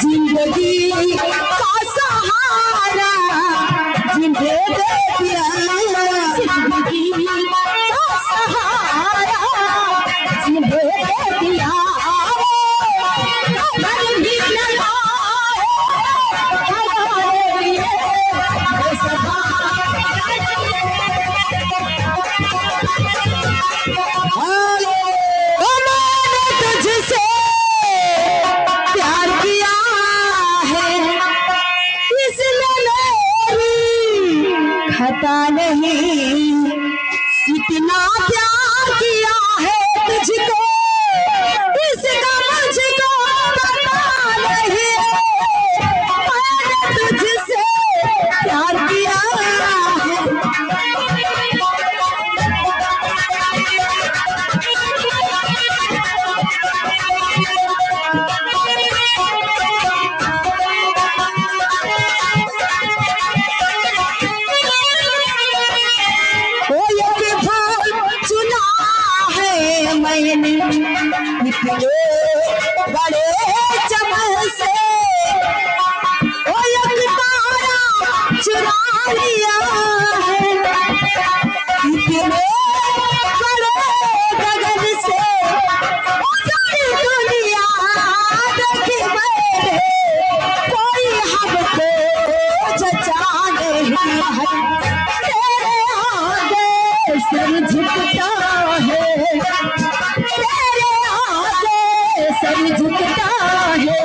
जिंदगी का सहारा जिंदे दे दिया, जिंदगी का सहारा जिंदे दे दिया। खता नहीं इतना प्यार किया है तुझको, इसका मुझको पता नहीं, मैंने तुझसे प्यार किया मैंने इतने बड़े चमन से ओ एक तारा चुरा लिया है, इतने बड़े गगन से ओ सारी दुनिया देखी मैंने, कोई हमको जचा नहीं है, तेरे आगे सर झुकता है, तेरे आगे सर झुकता है,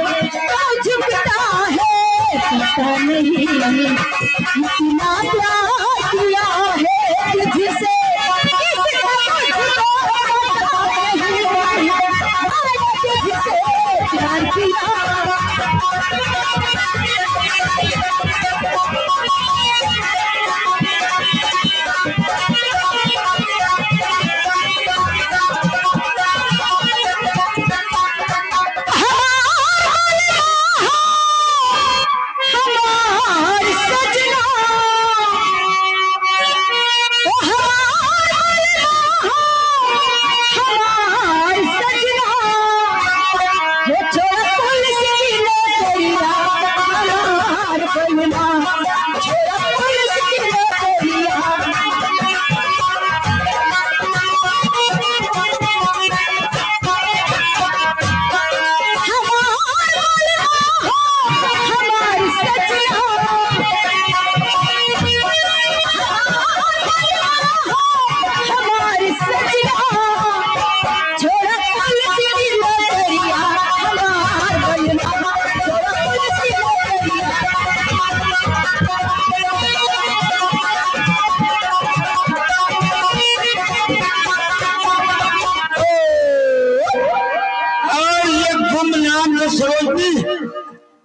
झुकता है, पता नहीं इतना प्यार किया है तुझसे, इसका मुझको पता नहीं, मैंने तुझसे प्यार किया।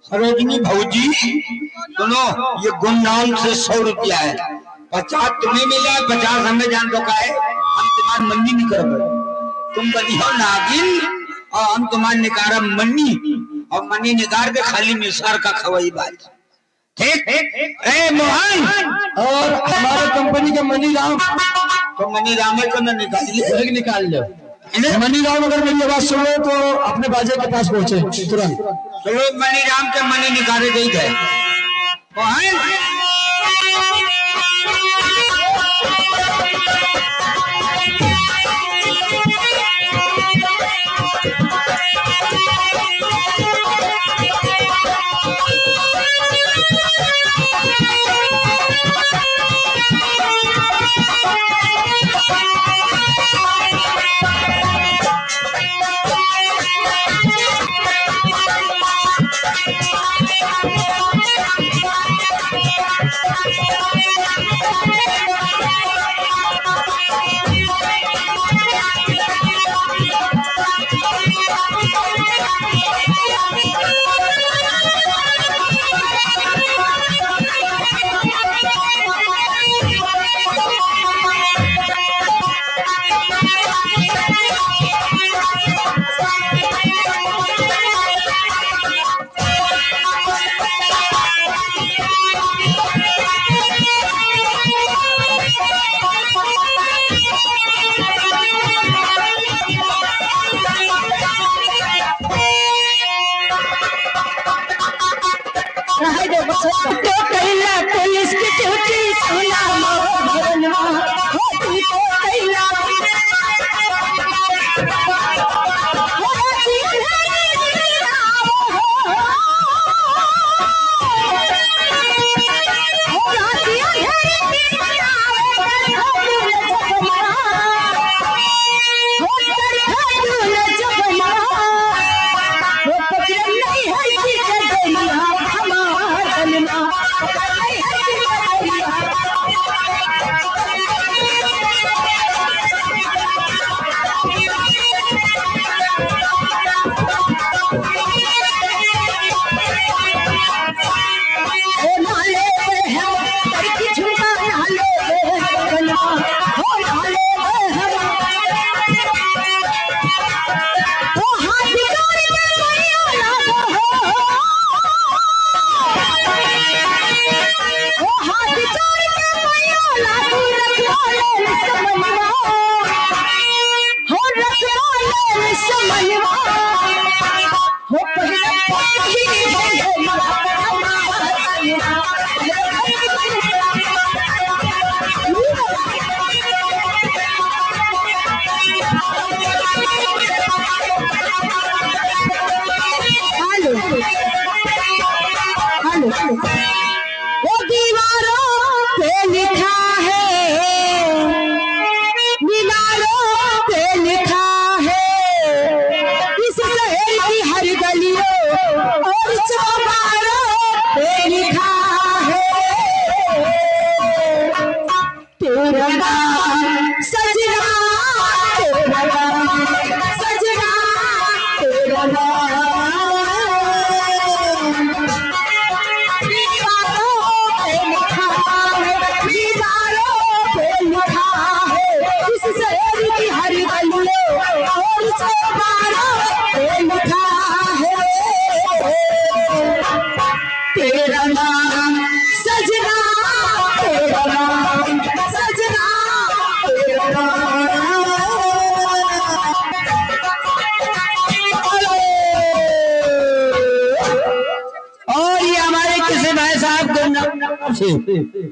सरोजनी भौजी सुनो, ये गुमनाम से 100 रुपया है, 50 तुम्हें मिला, 50 हमें जान तो का है, हम तुम्हारी मन्नी नहीं कर पाए, तुम बनियो नागिन और हम तुम्हारे निकारा मन्नी, और मन्नी निकाल के खाली मिसार का खवाई बात, ठीक? ए मोहन, और हमारे कंपनी का मनी राम, तो मनी राम को न निकाल लो। मनी राम अगर मेरी आवाज सुनो तो अपने बाजे के पास पहुंचे तुरंत। चलो मनी राम के मनी निकाले गई है। हेलो हेलो, वो दीवारों पे लिखा है, मीनारों पे लिखा है, इस शहर की हर गलियों और चौबारों पे लिखा है, तेरा नाम सजना, तेरा नाम सजना, तेरा नाम दीवारों पे लिखा है, दीवारों पे लिखा है, इस शहर की हर गलियों और चौबारों पे लिखा है, तेरा नाम सजना, तेरा नाम सजना, तेरा नाम। और ये हमारे किसी भाई साहब को से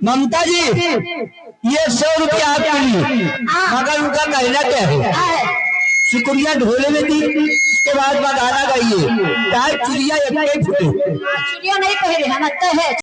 ममता जी, ये 100 रुपया आपके लिए, मगर उनका कहना क्या है, शुक्रिया ढोले में दी, उसके बाद गाना गाइए, चाहे चिड़िया एक फूटे। चिड़िया नहीं कह रहे हैं, है